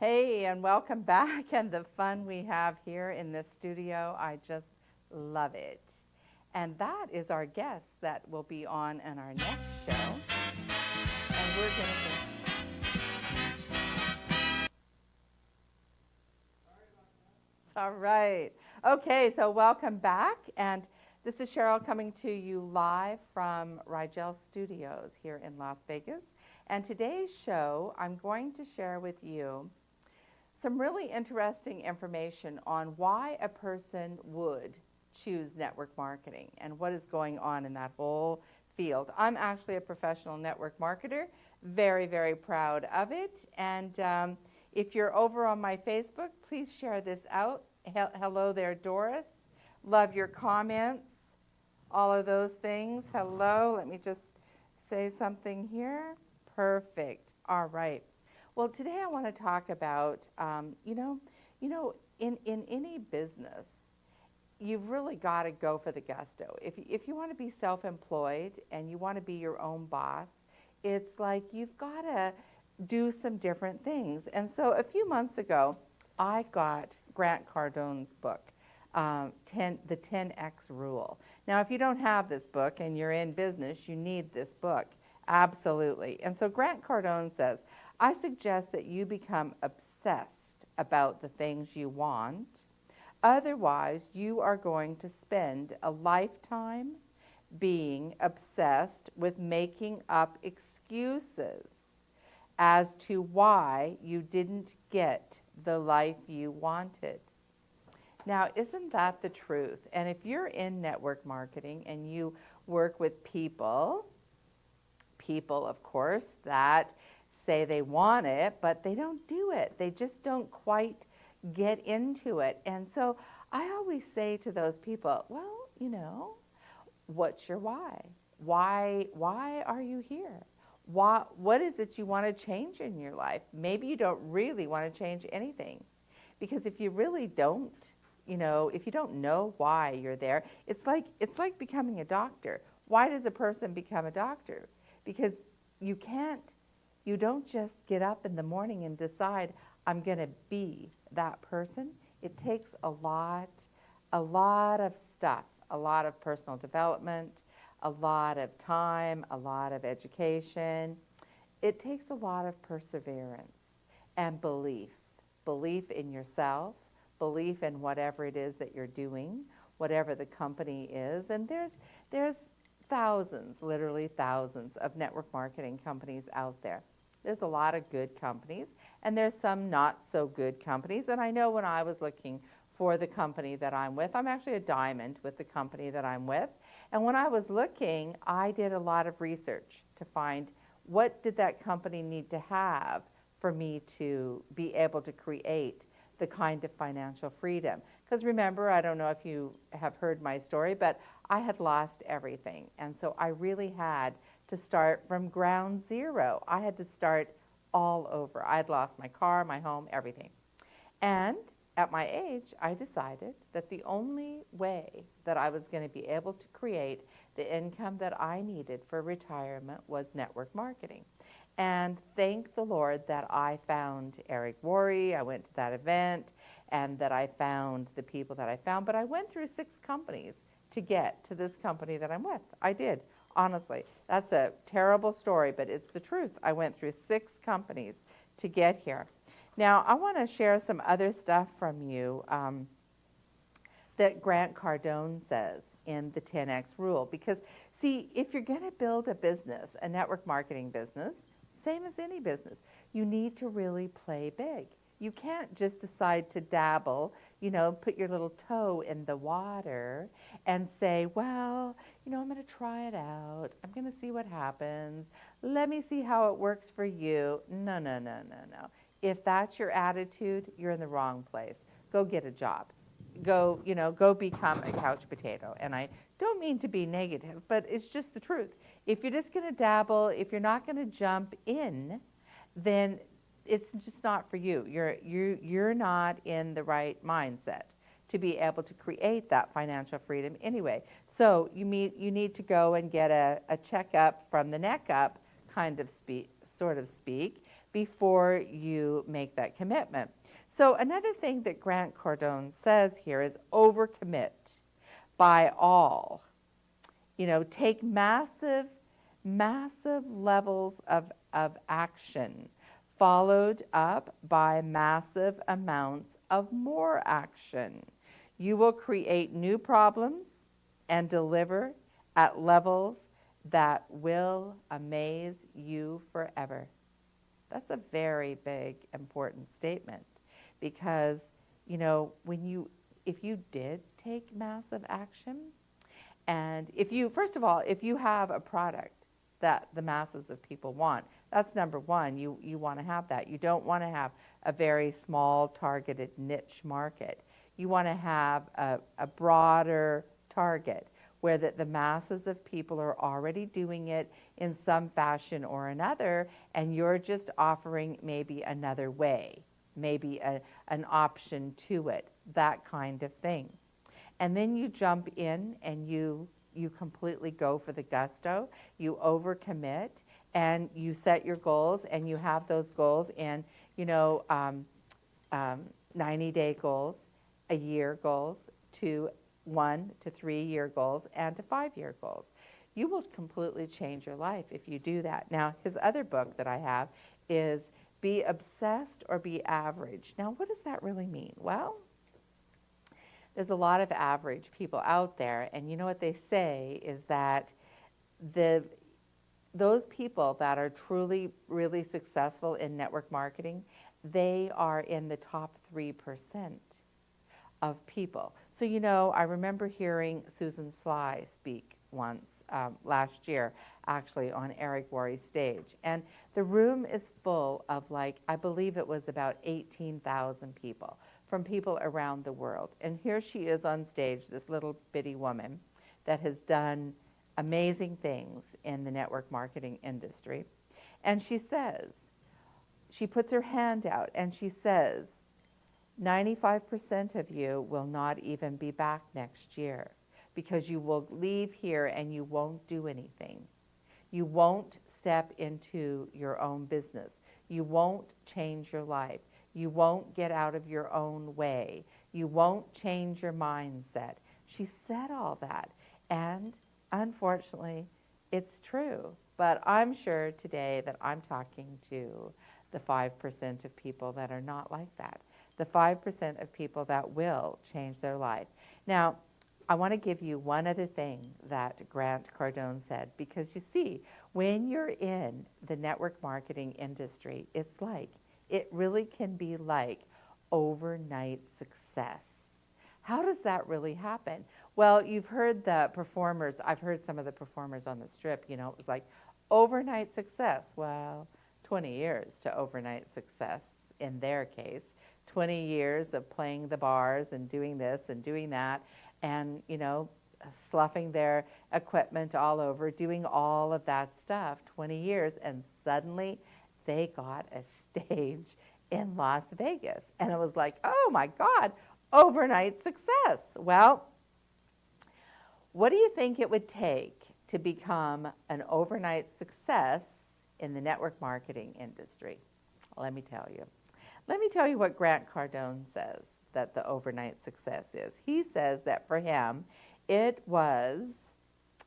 Hey, and welcome back, and the fun we have here in this studio, I just love it. And that is our guest that will be on in our next show. And we're going to It's all right. Okay, so welcome back. And this is Cheryl coming to you live from Rigel Studios here in Las Vegas. And today's show, I'm going to share with you some really interesting information on why a person would choose network marketing and what is going on in that whole field. I'm actually a professional network marketer, very, very proud of it. And if you're over on my Facebook, please share this out. Hello there, Doris. Love your comments, all of those things. Hello, let me just say something here. Perfect. All right. Well, today I want to talk about, in any business, you've really got to go for the gusto. If you want to be self-employed and you want to be your own boss, it's like you've got to do some different things. And so a few months ago, I got Grant Cardone's book, the 10X Rule. Now, if you don't have this book and you're in business, you need this book. Absolutely. And so Grant Cardone says, I suggest that you become obsessed about the things you want. Otherwise, you are going to spend a lifetime being obsessed with making up excuses as to why you didn't get the life you wanted. Now, isn't that the truth? And if you're in network marketing and you work with people, of course, that say they want it, but they don't do it. They just don't quite get into it. And so I always say to those people, well, what's your why? Why are you here? What is it you want to change in your life? Maybe you don't really want to change anything. Because if you really don't, if you don't know why you're there, it's like becoming a doctor. Why does a person become a doctor? Because you don't just get up in the morning and decide, I'm going to be that person. It takes a lot of stuff, a lot of personal development, a lot of time, a lot of education. It takes a lot of perseverance and belief in yourself, belief in whatever it is that you're doing, whatever the company is. And there's thousands, literally thousands of network marketing companies out there. There's a lot of good companies, and there's some not so good companies. And I know when I was looking for the company that I'm with, I'm actually a diamond with the company that I'm with. And when I was looking, I did a lot of research to find what did that company need to have for me to be able to create the kind of financial freedom. Because remember, I don't know if you have heard my story, but I had lost everything. And so I really had to start from ground zero. I had to start all over. I had lost my car, my home, everything. And at my age, I decided that the only way that I was going to be able to create the income that I needed for retirement was network marketing. And thank the Lord that I found Eric Worre. I went to that event, and that I found the people that I found. But I went through 6 companies to get to this company that I'm with. I did, honestly. That's a terrible story, but it's the truth. I went through 6 companies to get here. Now, I want to share some other stuff from you that Grant Cardone says in the 10X Rule. Because, see, if you're going to build a business, a network marketing business, same as any business, you need to really play big. You can't just decide to dabble, put your little toe in the water and say, well, I'm going to try it out. I'm going to see what happens. Let me see how it works for you. No. If that's your attitude, you're in the wrong place. Go get a job. Go become a couch potato. And I don't mean to be negative, but it's just the truth. If you're just going to dabble, if you're not going to jump in, then it's just not for you. You're not in the right mindset to be able to create that financial freedom anyway. So you need to go and get a checkup from the neck up, sort of speak, before you make that commitment. So another thing that Grant Cardone says here is overcommit by all. Take massive levels of action, followed up by massive amounts of more action. You will create new problems and deliver at levels that will amaze you forever. That's a very big, important statement because, if you did take massive action, and first of all, if you have a product that the masses of people want, that's number one. You want to have that. You don't want to have a very small, targeted niche market. You want to have a broader target where the masses of people are already doing it in some fashion or another, and you're just offering maybe another way, maybe an option to it, that kind of thing. And then you jump in and you completely go for the gusto, you overcommit, and you set your goals, and you have those goals in 90-day goals, a year goals, to 1 to 3 year goals, and to 5-year goals. You will completely change your life if you do that. Now, his other book that I have is Be Obsessed or Be Average. Now, what does that really mean? Well, there's a lot of average people out there, and you know what they say is that those people that are truly, really successful in network marketing, they are in the top 3% of people. So, I remember hearing Susan Sly speak once last year, actually on Eric Worre's stage. And the room is full of I believe it was about 18,000 people from people around the world. And here she is on stage, this little bitty woman that has done amazing things in the network marketing industry. And she puts her hand out and she says, 95% of you will not even be back next year because you will leave here and you won't do anything. You won't step into your own business. You won't change your life. You won't get out of your own way. You won't change your mindset. She said all that, and unfortunately, it's true. But I'm sure today that I'm talking to the 5% of people that are not like that. The 5% of people that will change their life. Now, I want to give you one other thing that Grant Cardone said, because you see, when you're in the network marketing industry, it really can be like overnight success. How does that really happen? Well, you've heard the performers, I've heard some of the performers on the strip, it was like overnight success. Well, 20 years to overnight success in their case. 20 years of playing the bars and doing this and doing that and, sloughing their equipment all over, doing all of that stuff, 20 years, and suddenly they got a stage in Las Vegas. And it was like, oh my God, overnight success. Well, what do you think it would take to become an overnight success in the network marketing industry? Let me tell you. Let me tell you what Grant Cardone says that the overnight success is. He says that for him, it was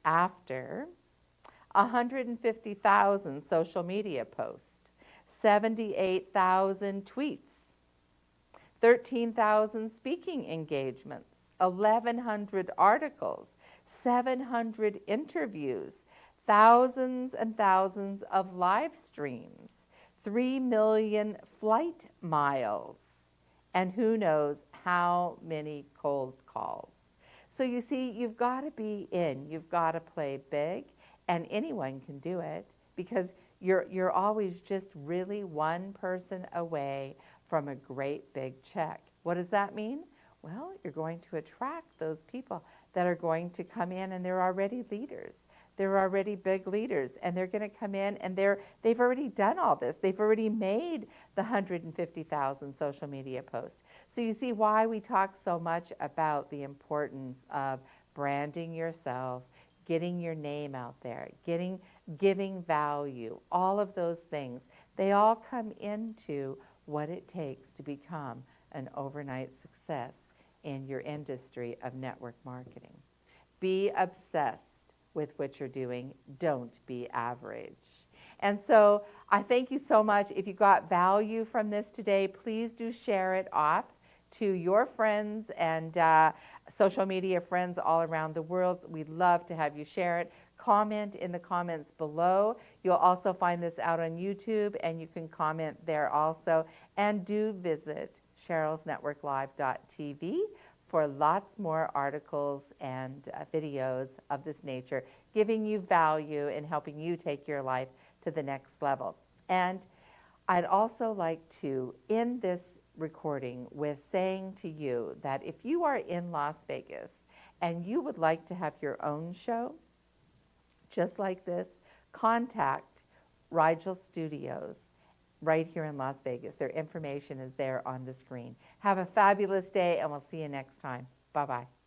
after 150,000 social media posts, 78,000 tweets, 13,000 speaking engagements, 1,100 articles, 700 interviews, thousands and thousands of live streams, 3 million flight miles, and who knows how many cold calls. So you see, you've got to be in, you've got to play big, and anyone can do it because you're always just really one person away from a great big check. What does that mean? Well, you're going to attract those people that are going to come in and they're already leaders. They're already big leaders, and they're going to come in and they've already done all this. They've already made the 150,000 social media posts. So you see why we talk so much about the importance of branding yourself, getting your name out there, giving value, all of those things They all come into what it takes to become an overnight success in your industry of network marketing. Be obsessed with what you're doing. Don't be average. And so I thank you so much. If you got value from this today, please do share it off to your friends and social media friends all around the world. We'd love to have you share it. Comment in the comments below. You'll also find this out on YouTube, and you can comment there also. And do visit cherylsnetworklive.tv for lots more articles and videos of this nature, giving you value and helping you take your life to the next level. And I'd also like to end this recording with saying to you that if you are in Las Vegas and you would like to have your own show, just like this, contact Rigel Studios right here in Las Vegas. Their information is there on the screen. Have a fabulous day, and we'll see you next time. Bye-bye.